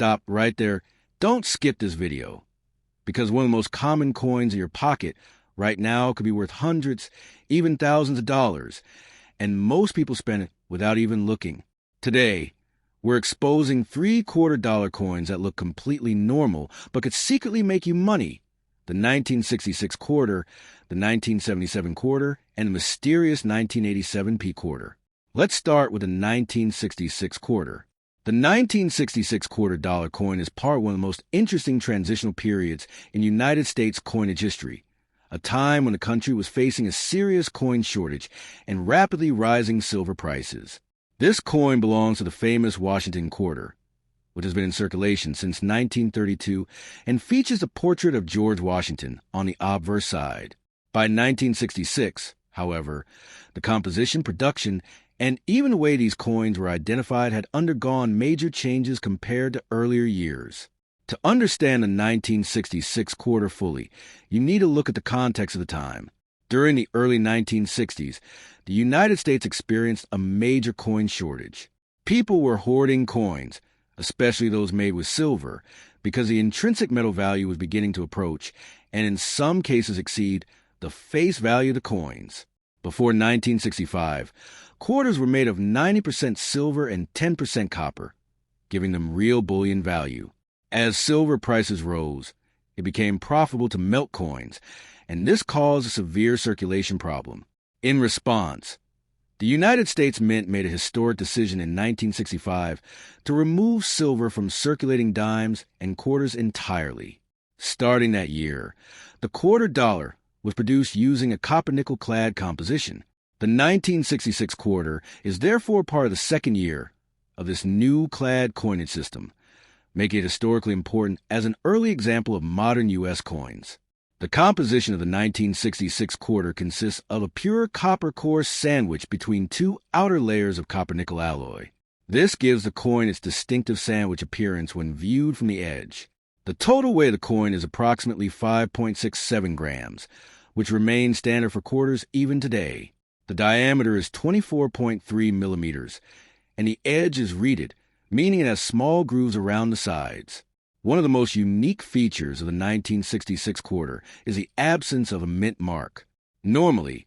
stop right there. Don't skip this video, because one of the most common coins in your pocket right now could be worth hundreds, even thousands of dollars, and most people spend it without even looking. Today, we're exposing $3/4 coins that look completely normal but could secretly make you money: the 1966 quarter, the 1977 quarter, and the mysterious 1987 P quarter. Let's start with the 1966 quarter. The 1966 $2 coin is part of one of the most interesting transitional periods in United States coinage history, a time when the country was facing a serious coin shortage and rapidly rising silver prices. This coin belongs to the famous Washington quarter, which has been in circulation since 1932 and features a portrait of George Washington on the obverse side. By 1966, however, the composition, production, and even the way these coins were identified had undergone major changes compared to earlier years. To understand the 1966 quarter fully, you need to look at the context of the time. During the early 1960s, the United States experienced a major coin shortage. People were hoarding coins, especially those made with silver, because the intrinsic metal value was beginning to approach, and in some cases exceed, the face value of the coins. Before 1965, quarters were made of 90% silver and 10% copper, giving them real bullion value. As silver prices rose, it became profitable to melt coins, and this caused a severe circulation problem. In response, the United States Mint made a historic decision in 1965 to remove silver from circulating dimes and quarters entirely. Starting that year, the $2 was produced using a copper-nickel clad composition. The 1966 quarter is therefore part of the second year of this new clad coinage system, making it historically important as an early example of modern U.S. coins. The composition of the 1966 quarter consists of a pure copper core sandwiched between two outer layers of copper-nickel alloy. This gives the coin its distinctive sandwich appearance when viewed from the edge. The total weight of the coin is approximately 5.67 grams, which remains standard for quarters even today. The diameter is 24.3 millimeters, and the edge is reeded, meaning it has small grooves around the sides. One of the most unique features of the 1966 quarter is the absence of a mint mark. Normally,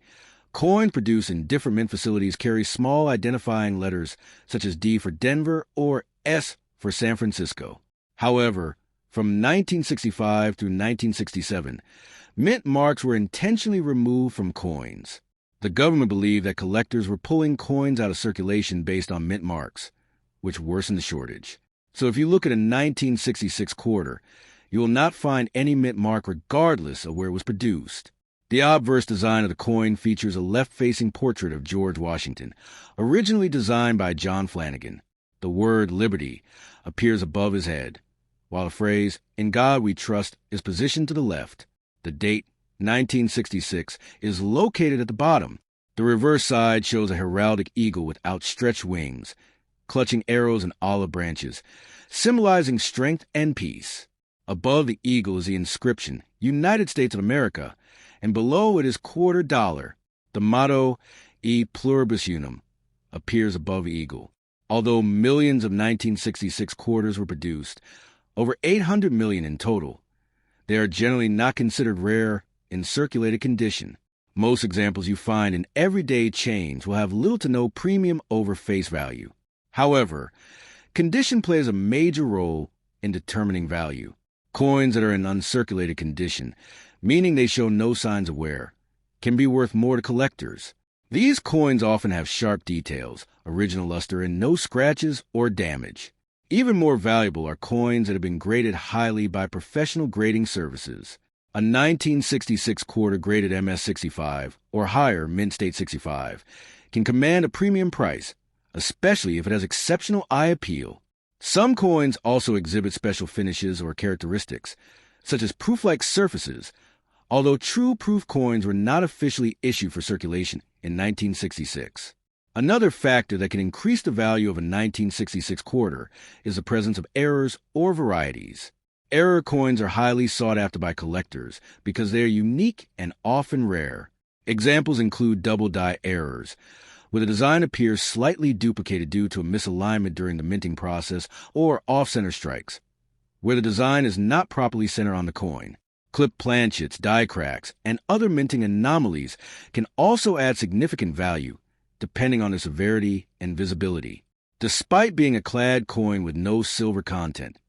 coins produced in different mint facilities carry small identifying letters such as D for Denver or S for San Francisco. However, from 1965 through 1967, mint marks were intentionally removed from coins. The government believed that collectors were pulling coins out of circulation based on mint marks, which worsened the shortage. So if you look at a 1966 quarter, you will not find any mint mark regardless of where it was produced. The obverse design of the coin features a left-facing portrait of George Washington, originally designed by John Flanagan. The word liberty appears above his head, while the phrase, "In God we trust," is positioned to the left. The date, 1966, is located at the bottom. The reverse side shows a heraldic eagle with outstretched wings, clutching arrows and olive branches, symbolizing strength and peace. Above the eagle is the inscription, United States of America, and below it is $2. The motto, E pluribus unum, appears above the eagle. Although millions of 1966 quarters were produced, over 800 million in total, they are generally not considered rare in circulated condition. Most examples you find in everyday change will have little to no premium over face value. However, condition plays a major role in determining value. Coins that are in uncirculated condition, meaning they show no signs of wear, can be worth more to collectors. These coins often have sharp details, original luster, and no scratches or damage. Even more valuable are coins that have been graded highly by professional grading services. A 1966 quarter graded MS-65 or higher Mint State 65 can command a premium price, especially if it has exceptional eye appeal. Some coins also exhibit special finishes or characteristics, such as proof-like surfaces, although true proof coins were not officially issued for circulation in 1966. Another factor that can increase the value of a 1966 quarter is the presence of errors or varieties. Error coins are highly sought after by collectors because they are unique and often rare. Examples include double die errors, where the design appears slightly duplicated due to a misalignment during the minting process or off-center strikes, where the design is not properly centered on the coin. Clip planchets, die cracks, and other minting anomalies can also add significant value, depending on the severity and visibility. Despite being a clad coin with no silver content,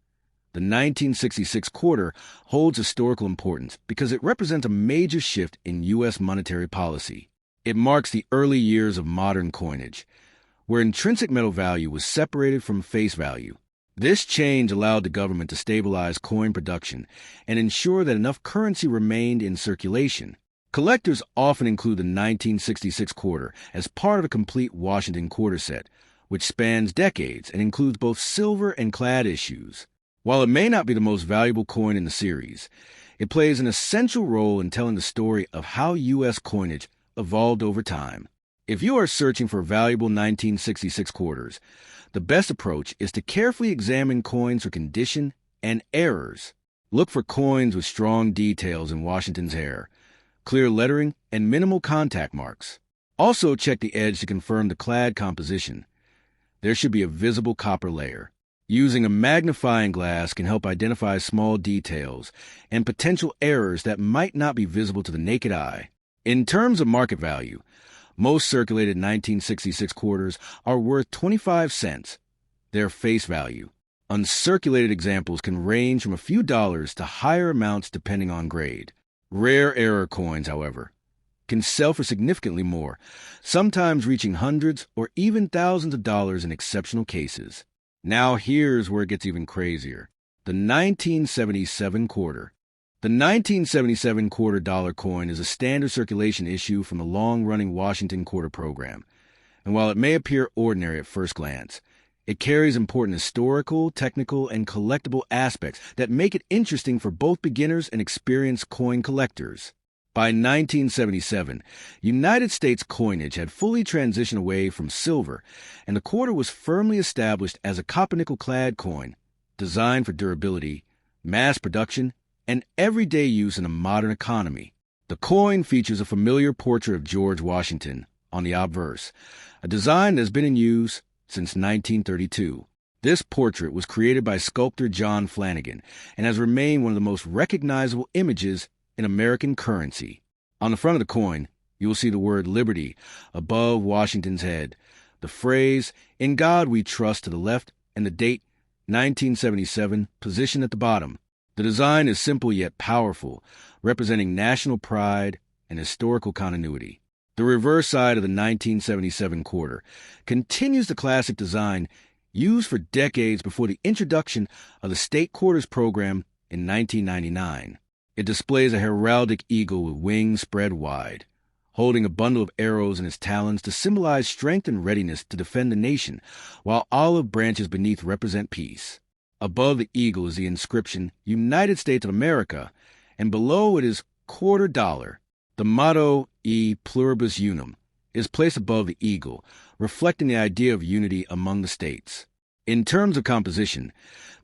the 1966 quarter holds historical importance because it represents a major shift in U.S. monetary policy. It marks the early years of modern coinage, where intrinsic metal value was separated from face value. This change allowed the government to stabilize coin production and ensure that enough currency remained in circulation. Collectors often include the 1966 quarter as part of a complete Washington quarter set, which spans decades and includes both silver and clad issues. While it may not be the most valuable coin in the series, it plays an essential role in telling the story of how U.S. coinage evolved over time. If you are searching for valuable 1966 quarters, the best approach is to carefully examine coins for condition and errors. Look for coins with strong details in Washington's hair, clear lettering, and minimal contact marks. Also check the edge to confirm the clad composition. There should be a visible copper layer. Using a magnifying glass can help identify small details and potential errors that might not be visible to the naked eye. In terms of market value, most circulated 1966 quarters are worth 25 cents, their face value. Uncirculated examples can range from a few dollars to higher amounts depending on grade. Rare error coins, however, can sell for significantly more, sometimes reaching hundreds or even thousands of dollars in exceptional cases. Now here's where it gets even crazier. The 1977 quarter. The 1977 quarter dollar coin is a standard circulation issue from the long-running Washington quarter program, and while it may appear ordinary at first glance, it carries important historical, technical, and collectible aspects that make it interesting for both beginners and experienced coin collectors. By 1977, United States coinage had fully transitioned away from silver, and the quarter was firmly established as a copper-nickel-clad coin, designed for durability, mass production, and everyday use in a modern economy. The coin features a familiar portrait of George Washington on the obverse, a design that has been in use since 1932. This portrait was created by sculptor John Flanagan and has remained one of the most recognizable images in American currency. On the front of the coin, you will see the word Liberty above Washington's head, the phrase, "In God We Trust" to the left, and the date, 1977, positioned at the bottom. The design is simple yet powerful, representing national pride and historical continuity. The reverse side of the 1977 quarter continues the classic design used for decades before the introduction of the state quarters program in 1999. It displays a heraldic eagle with wings spread wide, holding a bundle of arrows in its talons to symbolize strength and readiness to defend the nation, while olive branches beneath represent peace. Above the eagle is the inscription, United States of America, and below it is quarter dollar. The motto, E pluribus unum, is placed above the eagle, reflecting the idea of unity among the states. In terms of composition,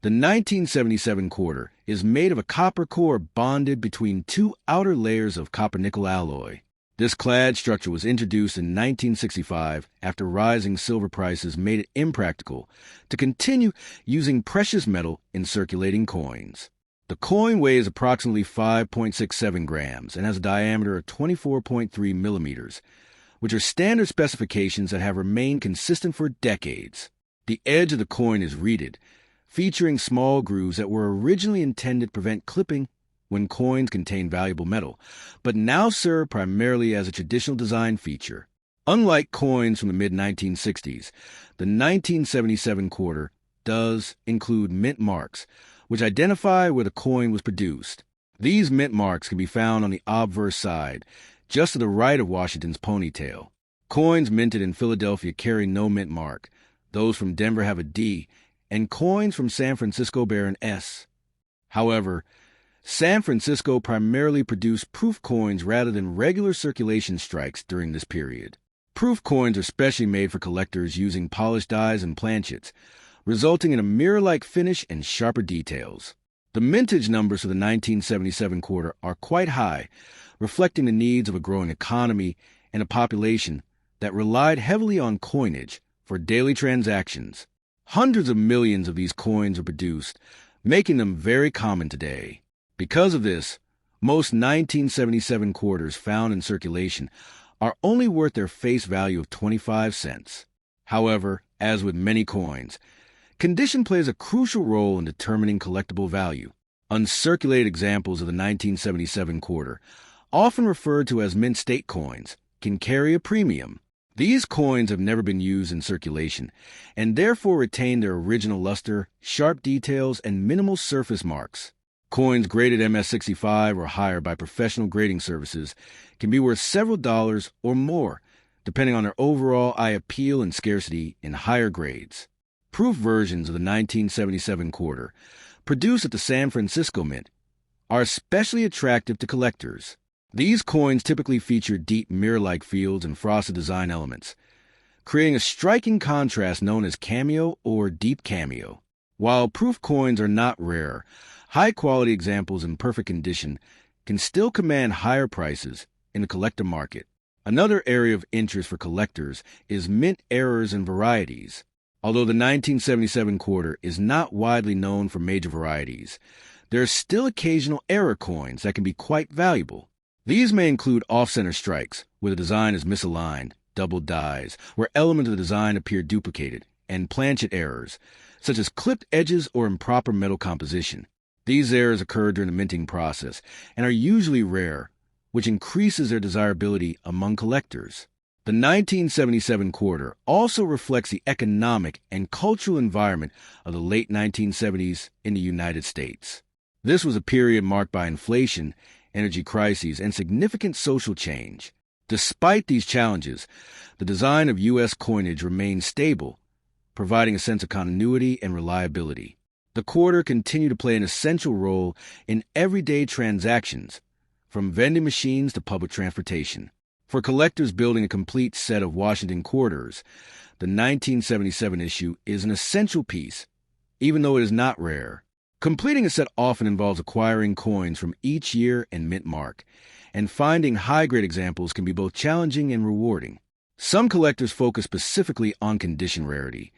the 1977 quarter is made of a copper core bonded between two outer layers of copper-nickel alloy. This clad structure was introduced in 1965 after rising silver prices made it impractical to continue using precious metal in circulating coins. The coin weighs approximately 5.67 grams and has a diameter of 24.3 millimeters, which are standard specifications that have remained consistent for decades. The edge of the coin is reeded, featuring small grooves that were originally intended to prevent clipping when coins contain valuable metal, but now serve primarily as a traditional design feature. Unlike coins from the mid-1960s, the 1977 quarter does include mint marks, which identify where the coin was produced. These mint marks can be found on the obverse side, just to the right of Washington's ponytail. Coins minted in Philadelphia carry no mint mark. Those from Denver have a D, and coins from San Francisco bear an S. However, San Francisco primarily produced proof coins rather than regular circulation strikes during this period. Proof coins are specially made for collectors using polished dies and planchets, resulting in a mirror-like finish and sharper details. The mintage numbers for the 1977 quarter are quite high, reflecting the needs of a growing economy and a population that relied heavily on coinage for daily transactions. Hundreds of millions of these coins are produced, making them very common today. Because of this, most 1977 quarters found in circulation are only worth their face value of 25 cents. However, as with many coins, condition plays a crucial role in determining collectible value. Uncirculated examples of the 1977 quarter, often referred to as mint state coins, can carry a premium. These coins have never been used in circulation and therefore retain their original luster, sharp details, and minimal surface marks. Coins graded MS-65 or higher by professional grading services can be worth several dollars or more, depending on their overall eye appeal and scarcity in higher grades. Proof versions of the 1977 quarter, produced at the San Francisco Mint, are especially attractive to collectors. These coins typically feature deep mirror-like fields and frosted design elements, creating a striking contrast known as cameo or deep cameo. While proof coins are not rare, high-quality examples in perfect condition can still command higher prices in the collector market. Another area of interest for collectors is mint errors and varieties. Although the 1977 quarter is not widely known for major varieties, there are still occasional error coins that can be quite valuable. These may include off-center strikes, where the design is misaligned, double dies, where elements of the design appear duplicated, and planchet errors, such as clipped edges or improper metal composition. These errors occur during the minting process and are usually rare, which increases their desirability among collectors. The 1977 quarter also reflects the economic and cultural environment of the late 1970s in the United States. This was a period marked by inflation, energy crises, and significant social change. Despite these challenges, the design of U.S. coinage remained stable, providing a sense of continuity and reliability. The quarter continued to play an essential role in everyday transactions, from vending machines to public transportation. For collectors building a complete set of Washington quarters, the 1977 issue is an essential piece, even though it is not rare. Completing a set often involves acquiring coins from each year and mint mark, and finding high-grade examples can be both challenging and rewarding. Some collectors focus specifically on condition rarity,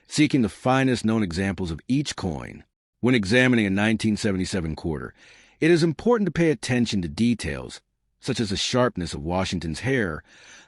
seeking the finest known examples of each coin. When examining a 1977 quarter, it is important to pay attention to details, such as the sharpness of Washington's hair,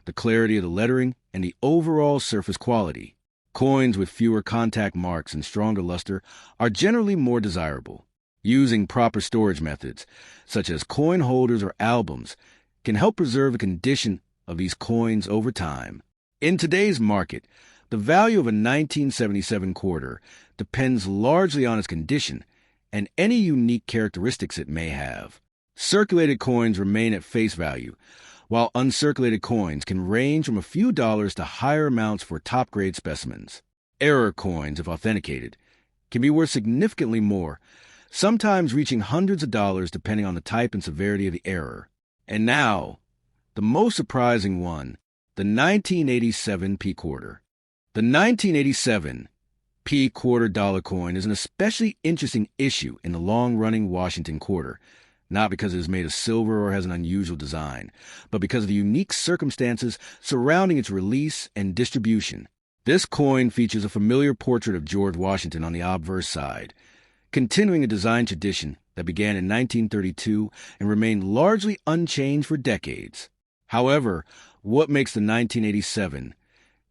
the clarity of the lettering, and the overall surface quality. Coins with fewer contact marks and stronger luster are generally more desirable. Using proper storage methods, such as coin holders or albums, can help preserve the condition of these coins over time. In today's market, the value of a 1977 quarter depends largely on its condition and any unique characteristics it may have. Circulated coins remain at face value, while uncirculated coins can range from a few dollars to higher amounts for top-grade specimens. Error coins, if authenticated, can be worth significantly more, sometimes reaching hundreds of dollars depending on the type and severity of the error. And now, the most surprising one, the 1987 P quarter. The 1987 P quarter dollar coin is an especially interesting issue in the long-running Washington quarter, not because it is made of silver or has an unusual design, but because of the unique circumstances surrounding its release and distribution. This coin features a familiar portrait of George Washington on the obverse side, continuing a design tradition that began in 1932 and remained largely unchanged for decades. However, what makes the 1987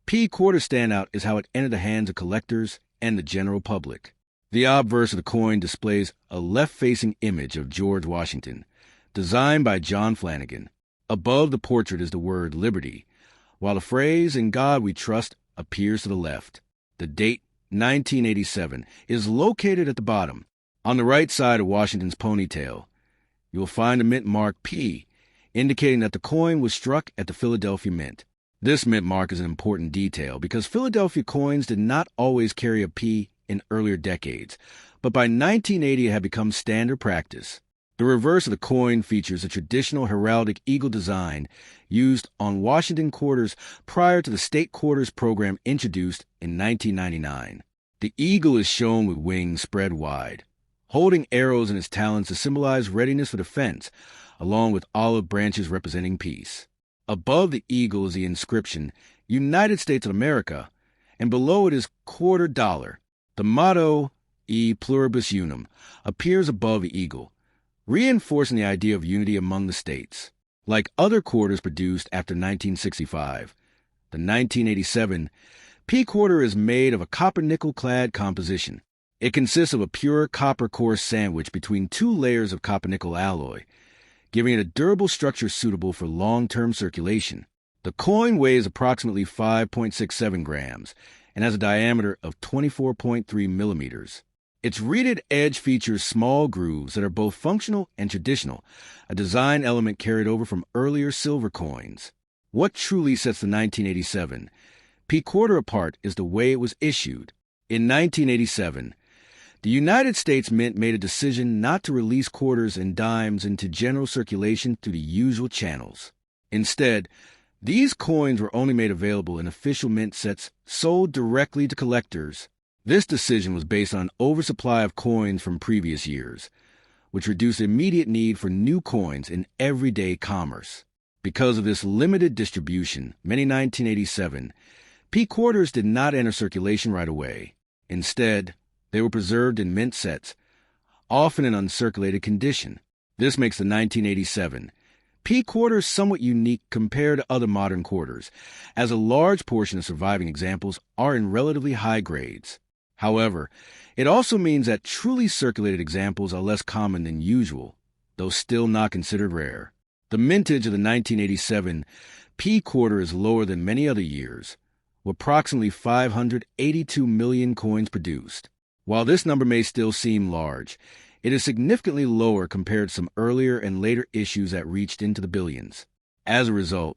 P quarter stand out is how it entered the hands of collectors and the general public. The obverse of the coin displays a left-facing image of George Washington, designed by John Flanagan. Above the portrait is the word Liberty, while the phrase "In God We Trust" appears to the left. The date, 1987, is located at the bottom. On the right side of Washington's ponytail, you will find a mint mark P, indicating that the coin was struck at the Philadelphia Mint. This mint mark is an important detail because Philadelphia coins did not always carry a P in earlier decades, but by 1980 it had become standard practice. The reverse of the coin features a traditional heraldic eagle design used on Washington quarters prior to the state quarters program introduced in 1999. The eagle is shown with wings spread wide, holding arrows in its talons to symbolize readiness for defense, along with olive branches representing peace. Above the eagle is the inscription, United States of America, and below it is quarter dollar. The motto, E pluribus unum, appears above the eagle, reinforcing the idea of unity among the states. Like other quarters produced after 1965, the 1987 P quarter is made of a copper-nickel-clad composition. It consists of a pure copper core sandwiched between two layers of copper-nickel alloy, giving it a durable structure suitable for long-term circulation. The coin weighs approximately 5.67 grams and has a diameter of 24.3 millimeters. Its reeded edge features small grooves that are both functional and traditional, a design element carried over from earlier silver coins. What truly sets the 1987 P quarter apart is the way it was issued. In 1987, the United States Mint made a decision not to release quarters and dimes into general circulation through the usual channels. Instead, these coins were only made available in official mint sets sold directly to collectors. This decision was based on an oversupply of coins from previous years, which reduced the immediate need for new coins in everyday commerce. Because of this limited distribution, many 1987 P quarters did not enter circulation right away. Instead, they were preserved in mint sets, often in uncirculated condition. This makes the 1987 P quarter somewhat unique compared to other modern quarters, as a large portion of surviving examples are in relatively high grades. However, it also means that truly circulated examples are less common than usual, though still not considered rare. The mintage of the 1987 P quarter is lower than many other years, with approximately 582 million coins produced. While this number may still seem large, it is significantly lower compared to some earlier and later issues that reached into the billions. As a result,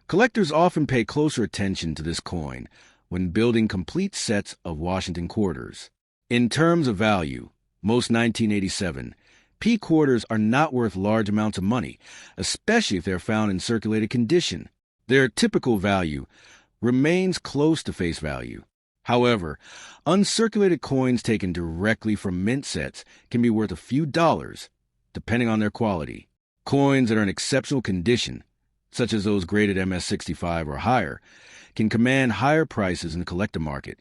collectors often pay closer attention to this coin when building complete sets of Washington quarters. In terms of value, most 1987 P quarters are not worth large amounts of money, especially if they're found in circulated condition. Their typical value remains close to face value. However, uncirculated coins taken directly from mint sets can be worth a few dollars, depending on their quality. Coins that are in exceptional condition, such as those graded MS65 or higher, can command higher prices in the collector market,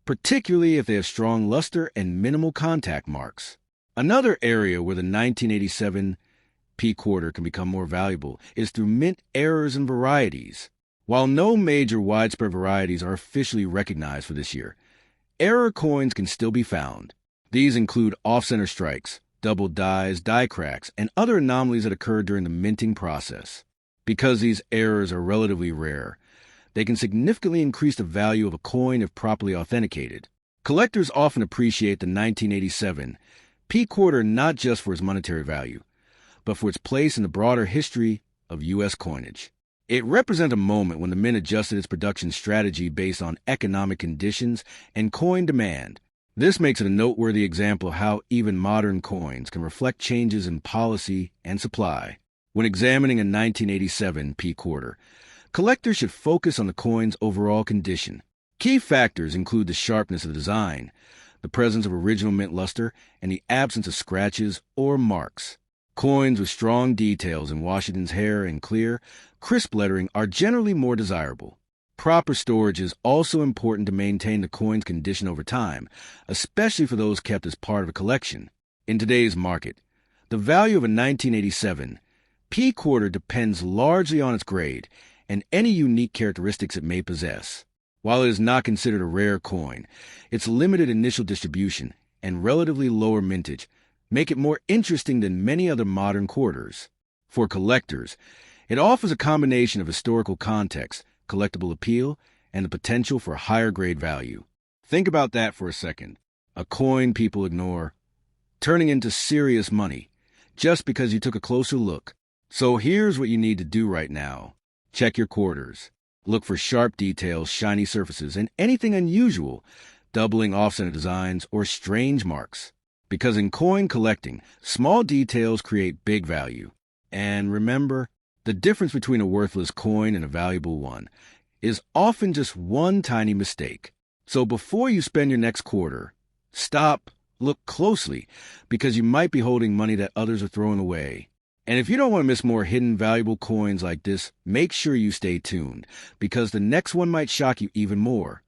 particularly if they have strong luster and minimal contact marks. Another area where the 1987 P quarter can become more valuable is through mint errors and varieties. While no major widespread varieties are officially recognized for this year, error coins can still be found. These include off-center strikes, double dies, die cracks, and other anomalies that occur during the minting process. Because these errors are relatively rare, they can significantly increase the value of a coin if properly authenticated. Collectors often appreciate the 1987 P quarter not just for its monetary value, but for its place in the broader history of U.S. coinage. It represents a moment when the mint adjusted its production strategy based on economic conditions and coin demand. This makes it a noteworthy example of how even modern coins can reflect changes in policy and supply. When examining a 1987 P quarter, collectors should focus on the coin's overall condition. Key factors include the sharpness of the design, the presence of original mint luster, and the absence of scratches or marks. Coins with strong details in Washington's hair and clear, crisp lettering are generally more desirable. Proper storage is also important to maintain the coin's condition over time, especially for those kept as part of a collection. In today's market, the value of a 1987 P quarter depends largely on its grade and any unique characteristics it may possess. While it is not considered a rare coin, its limited initial distribution and relatively lower mintage make it more interesting than many other modern quarters. For collectors, it offers a combination of historical context, collectible appeal, and the potential for higher grade value. Think about that for a second. A coin people ignore, turning into serious money, just because you took a closer look. So here's what you need to do right now. Check your quarters. Look for sharp details, shiny surfaces, and anything unusual, doubling off-center designs, or strange marks. Because in coin collecting, small details create big value. And remember, the difference between a worthless coin and a valuable one is often just one tiny mistake. So before you spend your next quarter, stop, look closely, because you might be holding money that others are throwing away. And if you don't want to miss more hidden valuable coins like this, make sure you stay tuned, because the next one might shock you even more.